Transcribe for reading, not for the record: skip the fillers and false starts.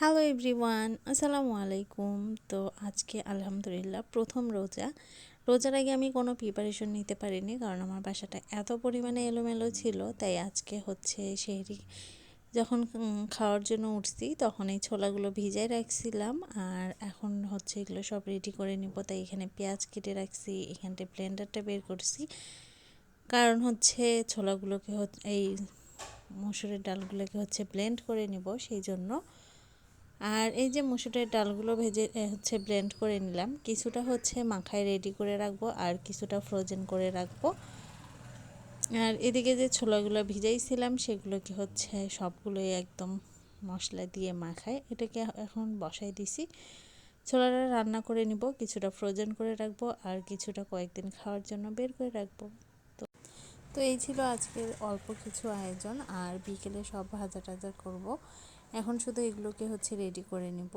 Hello everyone, আসসালামু আলাইকুম। তো আজকে আলহামদুলিল্লাহ প্রথম রোজার আগে আমি কোনো প্রিপারেশন নিতে পারিনি, কারণ আমার বাসাটা এত পরিমাণে এলোমেলো ছিল। তাই আজকে হচ্ছে সেহরি যখন খাওয়ার জন্য উঠছি তখন এই ছোলাগুলো ভিজাই রাখছিলাম, আর এখন হচ্ছে এগুলো সব রেডি করে নিব। তাই এখানে পেঁয়াজ কেটে রাখছি, এখানটা ব্লেন্ডারটা বের করছি, কারণ হচ্ছে ছোলাগুলোকে এই মসুরের ডালগুলোকে হচ্ছে ব্লেন্ড করে নিব সেই জন্য। আর এই যে মসুরের ডালগুলো ভেজে ব্লেন্ড করে নিলাম, কিছুটা হচ্ছে মাখায় রেডি করে রাখবো আর কিছুটা ফ্রোজেন করে রাখবো। আর এদিকে যে ছোলাগুলো ভিজাইছিলাম সেগুলোকে হচ্ছে সবগুলোই একদম মশলা দিয়ে মাখায় এটাকে এখন বসাই দিছি। ছোলাটা রান্না করে নিব, কিছুটা ফ্রোজেন করে রাখবো আর কিছুটা কয়েকদিন খাওয়ার জন্য বের করে রাখবো। তো এই ছিল আজকের অল্প কিছু আয়োজন, আর বিকেলে সব ভাজা টাজা করব। এখন শুধু এগুলোকে হচ্ছে রেডি করে নিব।